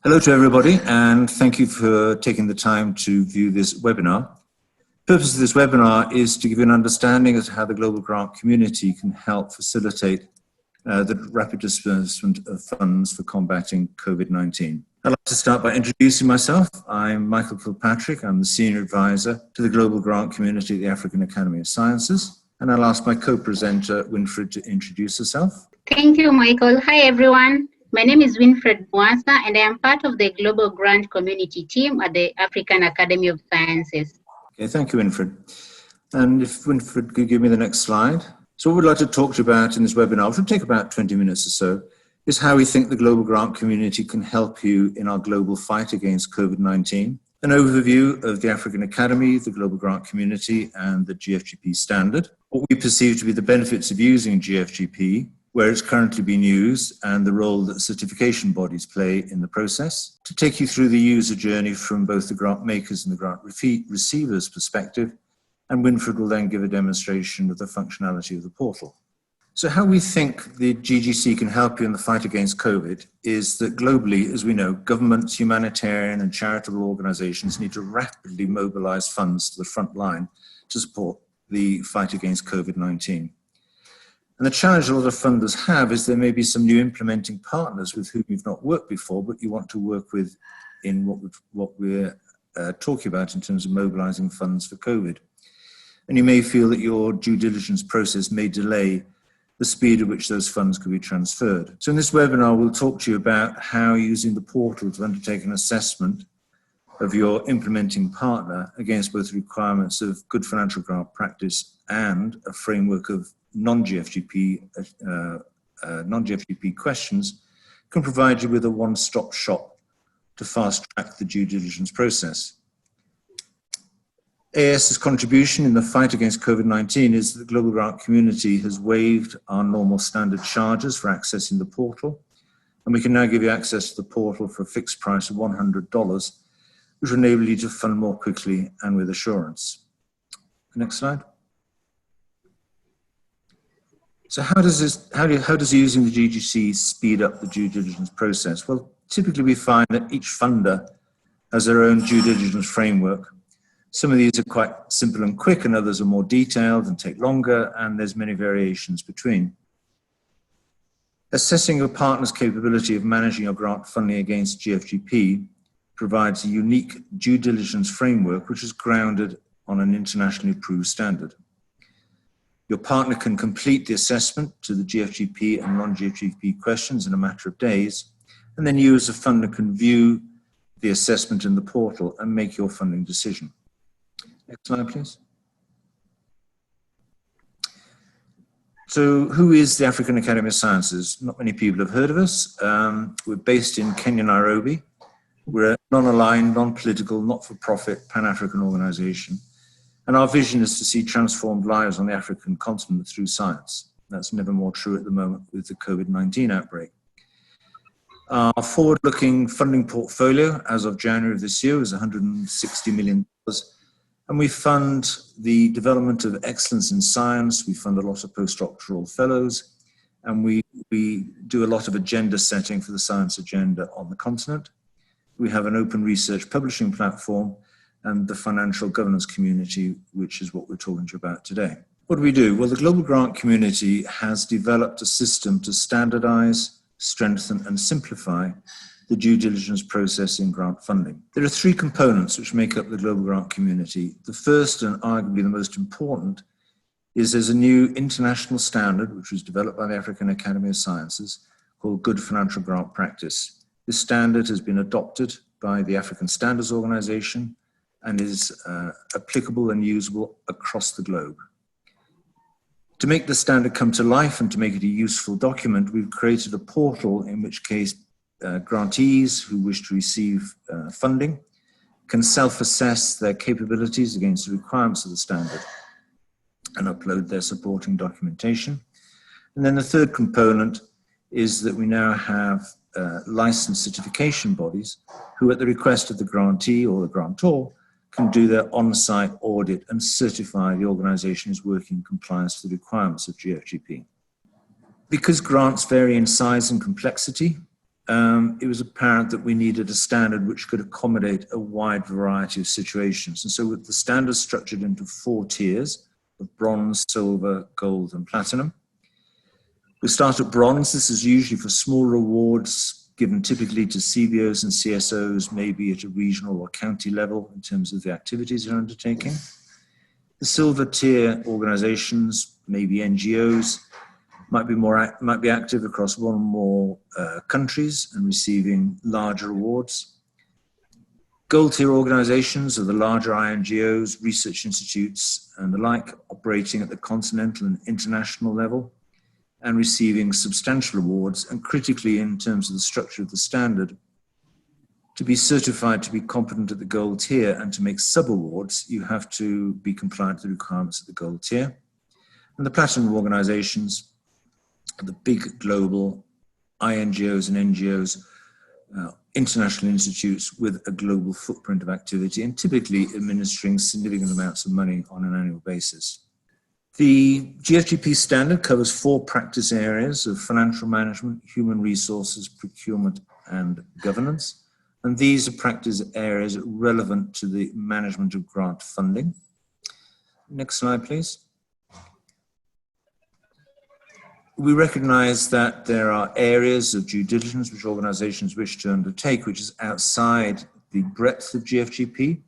Hello to everybody, and thank you for taking the time to view this webinar. The purpose of this webinar is to give you an understanding as to how the global grant community can help facilitate the rapid disbursement of funds for combating COVID-19. I'd like to start by introducing myself. I'm Michael Kilpatrick. I'm the Senior Advisor to the Global Grant Community at the African Academy of Sciences. And I'll ask my co-presenter, Winfred, to introduce herself. Thank you, Michael. Hi, everyone. My name is Winfred Mwasa, and I am part of the Global Grant Community team at the African Academy of Sciences. Okay, thank you, Winfred. And if Winfred could give me the next slide. So what we'd like to talk to you about in this webinar, which will take about 20 minutes or so, is how we think the global grant community can help you in our global fight against COVID-19, an overview of the African Academy, the global grant community, and the GFGP standard, what we perceive to be the benefits of using GFGP, where it's currently being used, and the role that certification bodies play in the process, to take you through the user journey from both the grant makers and the grant receivers' perspective, and Winfred will then give a demonstration of the functionality of the portal. So how we think the GGC can help you in the fight against COVID is that globally, as we know, governments, humanitarian and charitable organizations need to rapidly mobilize funds to the front line to support the fight against COVID-19. And the challenge a lot of funders have is there may be some new implementing partners with whom you've not worked before, but you want to work with in what we're talking about in terms of mobilizing funds for COVID. And you may feel that your due diligence process may delay the speed at which those funds could be transferred. So in this webinar, we'll talk to you about how using the portal to undertake an assessment of your implementing partner against both requirements of good financial grant practice and a framework of non-GFGP questions can provide you with a one-stop shop to fast-track the due diligence process. AS's contribution in the fight against COVID-19 is that the global grant community has waived our normal standard charges for accessing the portal, and we can now give you access to the portal for a fixed price of $100, which will enable you to fund more quickly and with assurance. Next slide. So how does using the GGC speed up the due diligence process? Well, typically we find that each funder has their own due diligence framework. Some of these are quite simple and quick, and others are more detailed and take longer, and there's many variations between. Assessing your partner's capability of managing your grant funding against GFGP provides a unique due diligence framework which is grounded on an internationally approved standard. Your partner can complete the assessment to the GFGP and non-GFGP questions in a matter of days, and then you as a funder can view the assessment in the portal and make your funding decision. Next slide, please. So who is the African Academy of Sciences? Not many people have heard of us. We're based in Kenya, Nairobi. We're a non-aligned, non-political, not-for-profit, Pan-African organization. And our vision is to see transformed lives on the African continent through science. That's never more true at the moment with the COVID-19 outbreak. Our forward-looking funding portfolio as of January of this year is $160 million. And we fund the development of excellence in science. We fund a lot of postdoctoral fellows. And we do a lot of agenda setting for the science agenda on the continent. We have an open research publishing platform and the financial governance community, which is what we're talking to you about today. What do we do? Well, the global grant community has developed a system to standardize, strengthen, and simplify the due diligence process in grant funding. There are three components which make up the global grant community. The first, and arguably the most important, is there's a new international standard which was developed by the African Academy of Sciences called Good Financial Grant Practice. This standard has been adopted by the African Standards Organization and is applicable and usable across the globe. To make the standard come to life and to make it a useful document, we've created a portal in which case grantees who wish to receive funding can self-assess their capabilities against the requirements of the standard and upload their supporting documentation. And then the third component is that we now have licensed certification bodies who, at the request of the grantee or the grantor, can do their on-site audit and certify the organization is working in compliance with the requirements of GFGP. Because grants vary in size and complexity, it was apparent that we needed a standard which could accommodate a wide variety of situations. And so with the standards structured into 4 tiers of bronze, silver, gold, and platinum. We start at bronze. This is usually for smaller awards given typically to CBOs and CSOs, maybe at a regional or county level in terms of the activities they're undertaking. The silver tier organizations, maybe NGOs, might be active across one or more countries and receiving larger awards. Gold tier organizations are the larger INGOs, research institutes, and the like, operating at the continental and international level and receiving substantial awards, and critically in terms of the structure of the standard, to be certified to be competent at the gold tier and to make sub-awards, you have to be compliant to the requirements of the gold tier. And the platinum organizations, the big global INGOs and NGOs, international institutes with a global footprint of activity and typically administering significant amounts of money on an annual basis. The GFGP standard covers 4 practice areas of financial management, human resources, procurement, and governance. And these are practice areas relevant to the management of grant funding. Next slide, please. We recognize that there are areas of due diligence which organizations wish to undertake, which is outside the breadth of GFGP.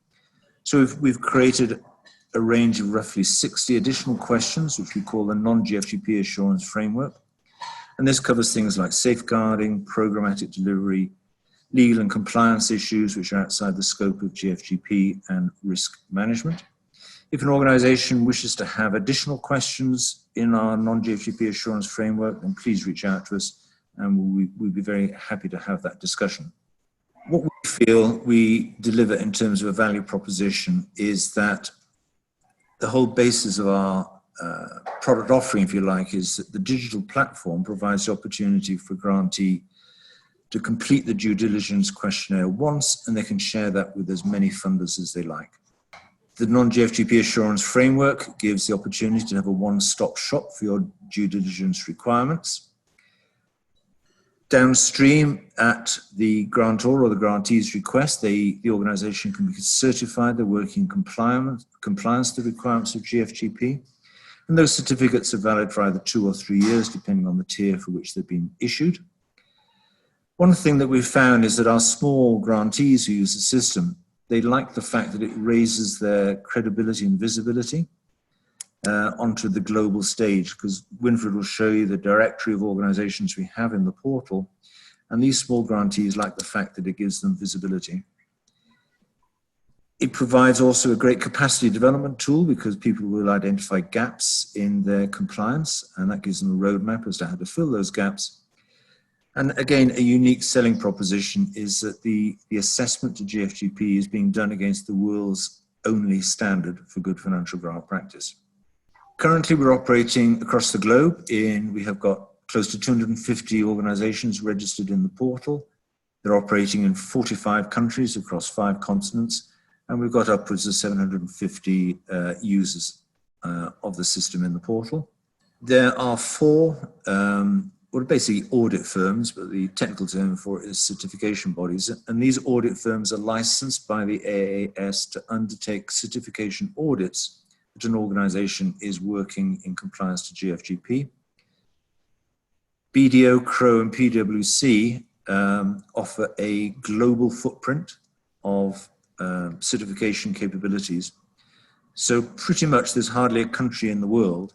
So we've created a range of roughly 60 additional questions, which we call the NonGFGP Assurance Framework. And this covers things like safeguarding, programmatic delivery, legal and compliance issues, which are outside the scope of GFGP, and risk management. If an organization wishes to have additional questions in our non-GFGP assurance framework, then please reach out to us and we'll be very happy to have that discussion. What we feel we deliver in terms of a value proposition is that the whole basis of our product offering, if you like, is that the digital platform provides the opportunity for a grantee to complete the due diligence questionnaire once, and they can share that with as many funders as they like. The non-GFGP assurance framework gives the opportunity to have a one-stop shop for your due diligence requirements. Downstream at the grantor or the grantee's request, the organization can be certified they're working in compliance to the requirements of GFGP. And those certificates are valid for either 2 or 3 years, depending on the tier for which they've been issued. One thing that we've found is that our small grantees who use the system, they like the fact that it raises their credibility and visibility onto the global stage, because Winfred will show you the directory of organizations we have in the portal, and these small grantees like the fact that it gives them visibility. It provides also a great capacity development tool, because people will identify gaps in their compliance, and that gives them a roadmap as to how to fill those gaps. And again, a unique selling proposition is that the assessment to GFGP is being done against the world's only standard for good financial grant practice. Currently, we're operating across the globe. We have got close to 250 organizations registered in the portal. They're operating in 45 countries across 5 continents, and we've got upwards of 750 users of the system in the portal. There are 4 basically audit firms, but the technical term for it is certification bodies. And these audit firms are licensed by the AAS to undertake certification audits that an organization is working in compliance to GFGP. BDO, Crowe, and PwC offer a global footprint of certification capabilities. So pretty much there's hardly a country in the world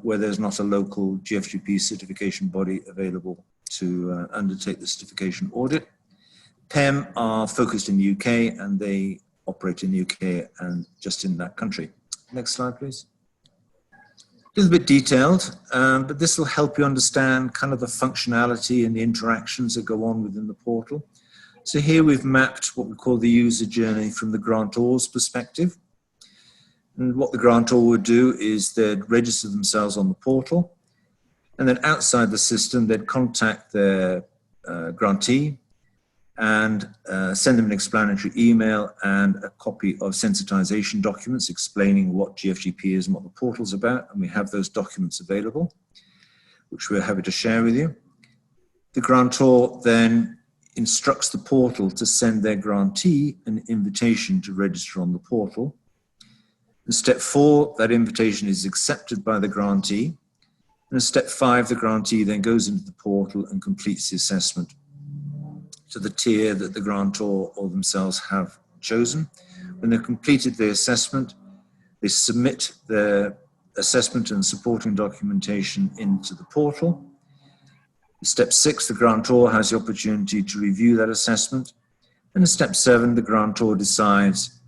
where there's not a local GFGP certification body available to undertake the certification audit. PEM are focused in the UK, and they operate in the UK and just in that country. Next slide, please. A little bit detailed, but this will help you understand kind of the functionality and the interactions that go on within the portal. So here we've mapped what we call the user journey from the grantor's perspective. And what the grantor would do is they'd register themselves on the portal, and then outside the system, they'd contact their grantee and send them an explanatory email and a copy of sensitization documents explaining what GFGP is and what the portal's about. And we have those documents available, which we're happy to share with you. The grantor then instructs the portal to send their grantee an invitation to register on the portal. In step 4, that invitation is accepted by the grantee. And in step 5, the grantee then goes into the portal and completes the assessment to the tier that the grantor or themselves have chosen. When they've completed the assessment, they submit their assessment and supporting documentation into the portal. In step 6, the grantor has the opportunity to review that assessment. And in step 7, the grantor decides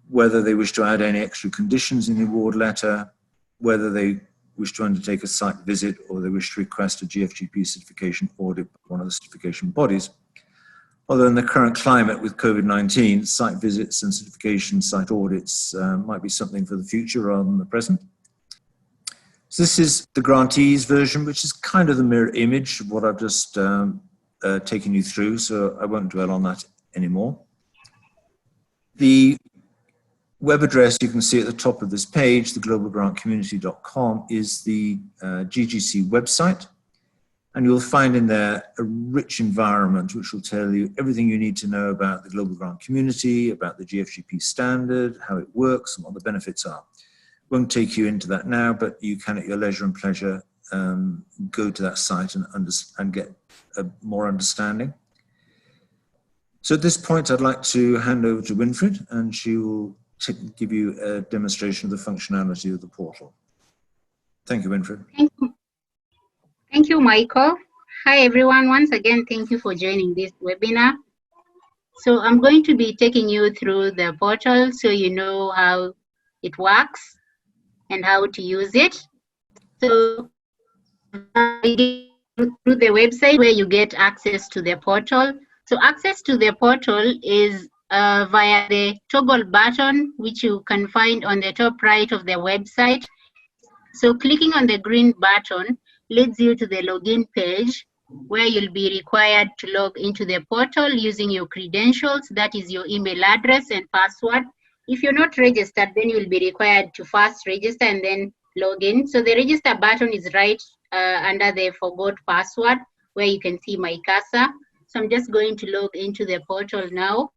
whether they wish to add any extra conditions in the award letter, whether they wish to undertake a site visit, or they wish to request a GFGP certification audit by one of the certification bodies. Although in the current climate with COVID-19, site visits and certification site audits might be something for the future rather than the present. So this is the grantee's version, which is kind of the mirror image of what I've just taken you through, so I won't dwell on that anymore. The web address you can see at the top of this page, theglobalgrantcommunity.com, is the GGC website. And you'll find in there a rich environment which will tell you everything you need to know about the Global Grant Community, about the GFGP standard, how it works, and what the benefits are. Won't take you into that now, but you can at your leisure and pleasure go to that site and get a more understanding. So at this point, I'd like to hand over to Winfried, and she will give you a demonstration of the functionality of the portal. Thank you, Winfried. Thank you, Michael. Hi, everyone. Once again, thank you for joining this webinar. So I'm going to be taking you through the portal so you know how it works and how to use it. So we get through the website where you get access to the portal. So access to the portal is via the toggle button, which you can find on the top right of the website. So clicking on the green button leads you to the login page where you'll be required to log into the portal using your credentials, that is your email address and password. If you're not registered, then you'll be required to first register and then log in. So the register button is right under the forgot password where you can see my cursor. So I'm just going to log into the portal now.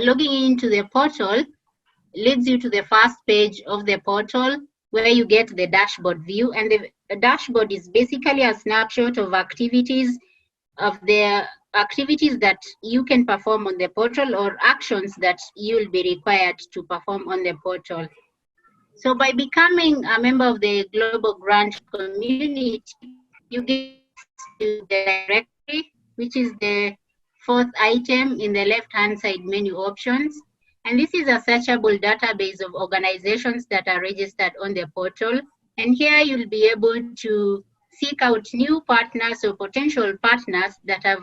Logging into the portal leads you to the first page of the portal where you get the dashboard view, and the dashboard is basically a snapshot of activities that you can perform on the portal or actions that you'll be required to perform on the portal. So by becoming a member of the Global Grant Community, you get to the directory, which is the 4th item in the left-hand side menu options. And this is a searchable database of organizations that are registered on the portal. And here you'll be able to seek out new partners or potential partners that have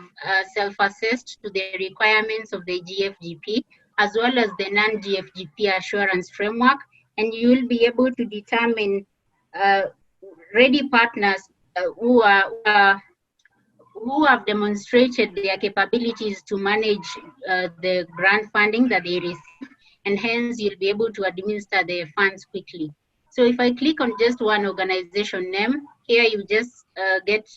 self-assessed to the requirements of the GFGP, as well as the NonGFGP Assurance framework. And you will be able to determine ready partners who have demonstrated their capabilities to manage the grant funding that they receive, and hence you'll be able to administer the funds quickly. So if I click on just one organization name, here you just get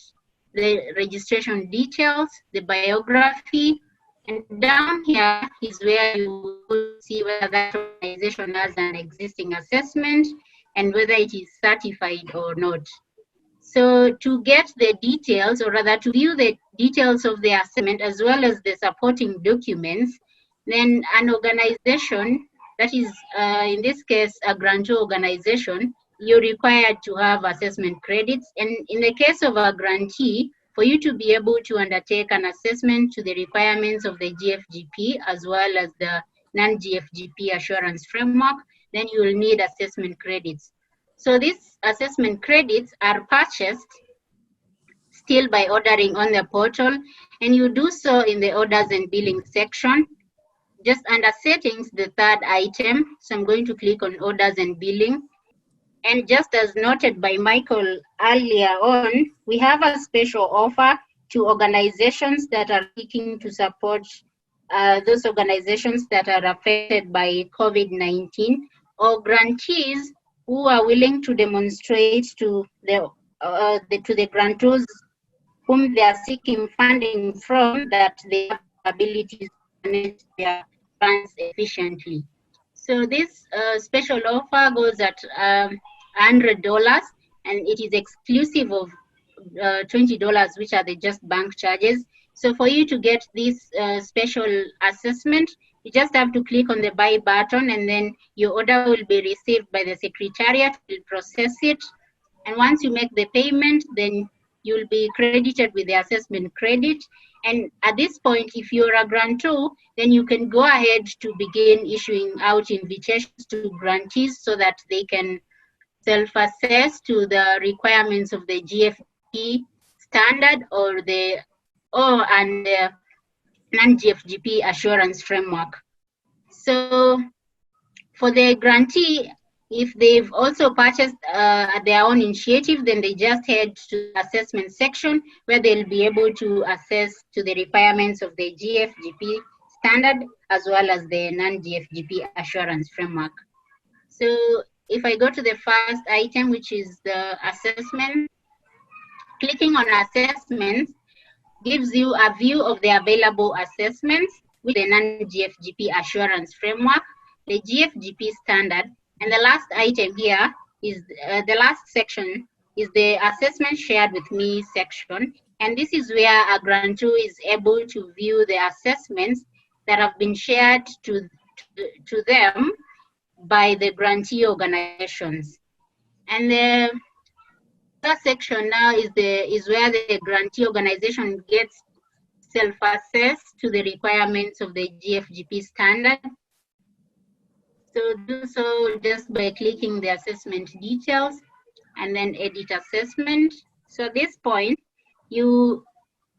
the registration details, the biography, and down here is where you will see whether that organization has an existing assessment and whether it is certified or not. So to get the details, or rather to view the details of the assessment as well as the supporting documents, then an organization, that is in this case a grantor organization, you're required to have assessment credits. And in the case of a grantee, for you to be able to undertake an assessment to the requirements of the GFGP as well as the NonGFGP Assurance framework, then you will need assessment credits. So these assessment credits are purchased still by ordering on the portal, and you do so in the orders and billing section, just under settings, the 3rd item. So I'm going to click on orders and billing. And just as noted by Michael earlier on, we have a special offer to organizations that are seeking to support those organizations that are affected by COVID-19, or grantees who are willing to demonstrate to the grantors whom they are seeking funding from, that they have abilities to manage their funds efficiently. So this special offer goes at $100, and it is exclusive of $20, which are the just bank charges. So for you to get this special assessment, you just have to click on the buy button, and then your order will be received by the secretariat, will process it. And once you make the payment, then you'll be credited with the assessment credit. And at this point, if you're a grantor, then you can go ahead to begin issuing out invitations to grantees so that they can self-assess to the requirements of the GFGP standard or the non-GFGP assurance framework. So for the grantee, if they've also purchased at their own initiative, then they just head to the assessment section where they'll be able to assess to the requirements of the GFGP standard as well as the non-GFGP assurance framework. So if I go to the first item, which is the assessment, clicking on assessments gives you a view of the available assessments with the non-GFGP assurance framework, the GFGP standard, and the last item here is the last section is the assessment shared with me section. And this is where a grantor is able to view the assessments that have been shared to them by the grantee organizations. And the other section now is where the grantee organization gets self-assessed to the requirements of the GFGP standard. So do so just by clicking the assessment details and then edit assessment. So at this point, you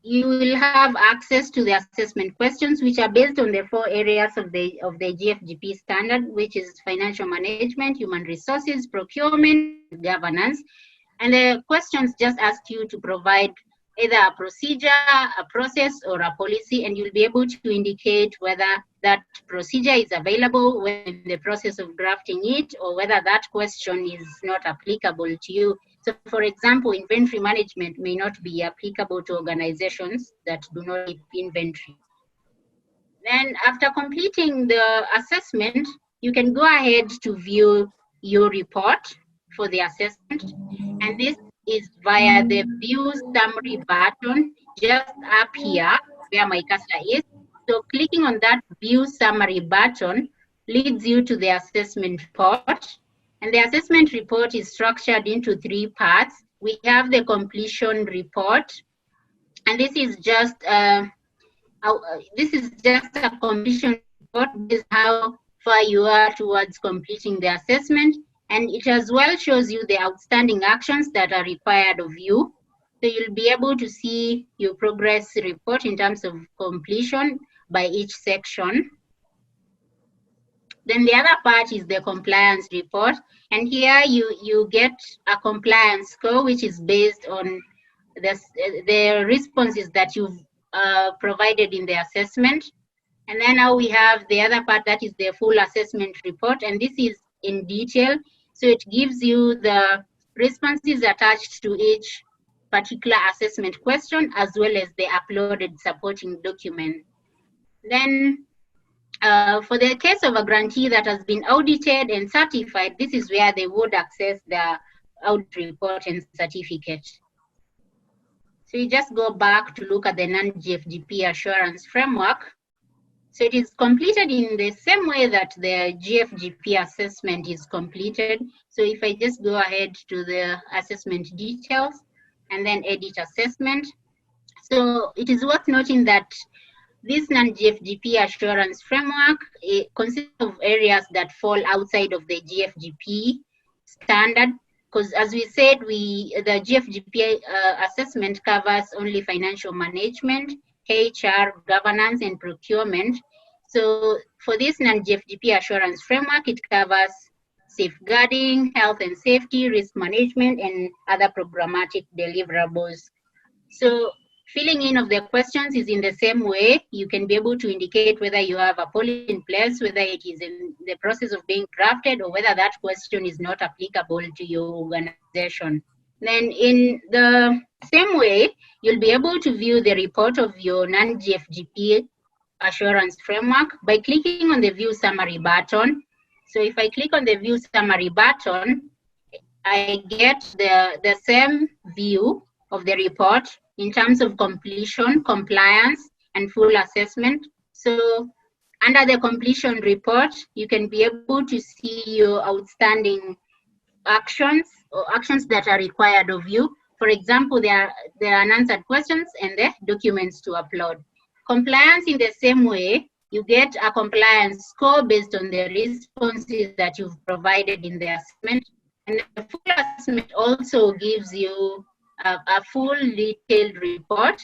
will have access to the assessment questions, which are based on the 4 areas of the GFGP standard, which is financial management, human resources, procurement, governance. And the questions just ask you to provide either a procedure, a process, or a policy, and you'll be able to indicate whether that procedure is available when in the process of drafting it, or whether that question is not applicable to you. So for example, inventory management may not be applicable to organizations that do not keep inventory. Then after completing the assessment, you can go ahead to view your report for the assessment. And this is via the view summary button just up here where my cursor is. So clicking on that view summary button leads you to the assessment report. And the assessment report is structured into 3 parts. We have the completion report, and this is just a completion report. This is how far you are towards completing the assessment, and it as well shows you the outstanding actions that are required of you. So you'll be able to see your progress report in terms of completion by each section. Then the other part is the compliance report, and here you get a compliance score, which is based on the responses that you've provided in the assessment. And then now we have the other part, that is the full assessment report, and this is in detail. So it gives you the responses attached to each particular assessment question, as well as the uploaded supporting document. Then for the case of a grantee that has been audited and certified, this is where they would access the audit report and certificate. So you just go back to look at the non-GFGP assurance framework. So it is completed in the same way that the GFGP assessment is completed. So if I just go ahead to the assessment details and then edit assessment. So it is worth noting that this non-GFGP assurance framework consists of areas that fall outside of the GFGP standard, because as we said, the GFGP assessment covers only financial management, HR, governance, and procurement. So for this non-GFGP assurance framework, it covers safeguarding, health and safety, risk management, and other programmatic deliverables. So filling in of the questions is in the same way. You can be able to indicate whether you have a policy in place, whether it is in the process of being drafted, or whether that question is not applicable to your organization. Then in the Same way, you'll be able to view the report of your NonGFGP assurance framework by clicking on the View Summary button. So if I click on the View Summary button, I get the same view of the report in terms of completion, compliance, and full assessment. So under the completion report, you can be able to see your outstanding actions or actions that are required of you. For example, there are unanswered questions and the documents to upload. Compliance in the same way, you get a compliance score based on the responses that you've provided in the assessment. And the full assessment also gives you a full detailed report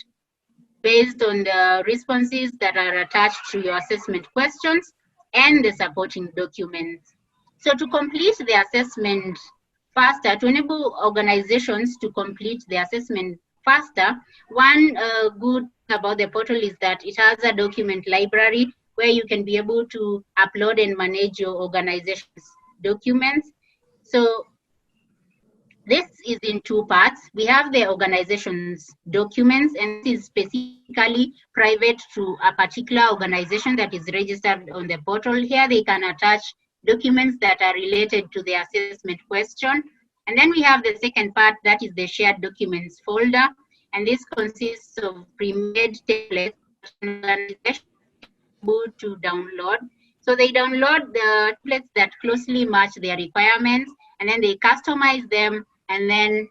based on the responses that are attached to your assessment questions and the supporting documents. So to complete the assessment faster, to enable organizations to complete the assessment faster, one good thing about the portal is that it has a document library where you can be able to upload and manage your organization's documents. So this is in two parts. We have the organization's documents, and this is specifically private to a particular organization that is registered on the portal. Here they can attach documents that are related to the assessment question. And then we have the second part, that is the shared documents folder. And this consists of pre-made templates to download. So they download the templates that closely match their requirements, and then they customize them, and then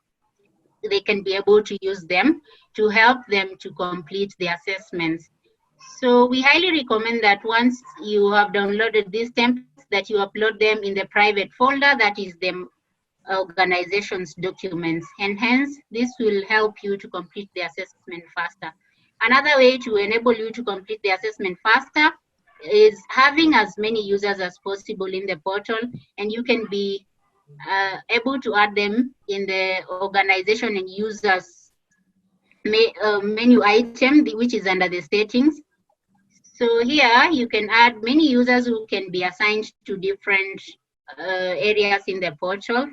they can be able to use them to help them to complete the assessments. So we highly recommend that once you have downloaded these templates, that you upload them in the private folder, that is the organization's documents, and hence this will help you to complete the assessment faster. Another way to enable you to complete the assessment faster is having as many users as possible in the portal, and you can be able to add them in the organization and users menu item, which is under the settings. So here you can add many users who can be assigned to different areas in the portal.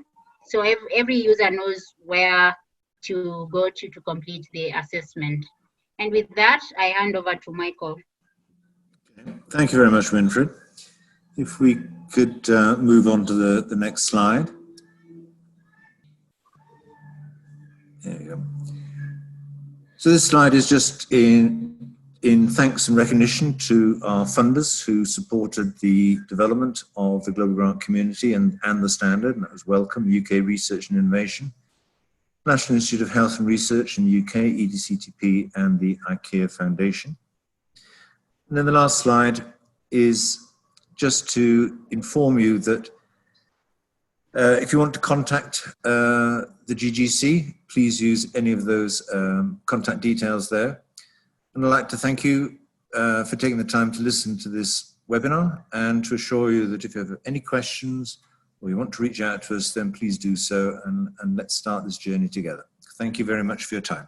So every user knows where to go to complete the assessment. And with that, I hand over to Michael. Okay. Thank you very much, Winfred. If we could move on to the next slide. There you go. So this slide is just in thanks and recognition to our funders who supported the development of the Global Grant Community and the standard, and that was welcome, UK Research and Innovation, National Institute of Health and Research in the UK, EDCTP, and the IKEA Foundation. And then the last slide is just to inform you that if you want to contact the GGC, please use any of those contact details there. And I'd like to thank you for taking the time to listen to this webinar, and to assure you that if you have any questions or you want to reach out to us, then please do so, and let's start this journey together. Thank you very much for your time.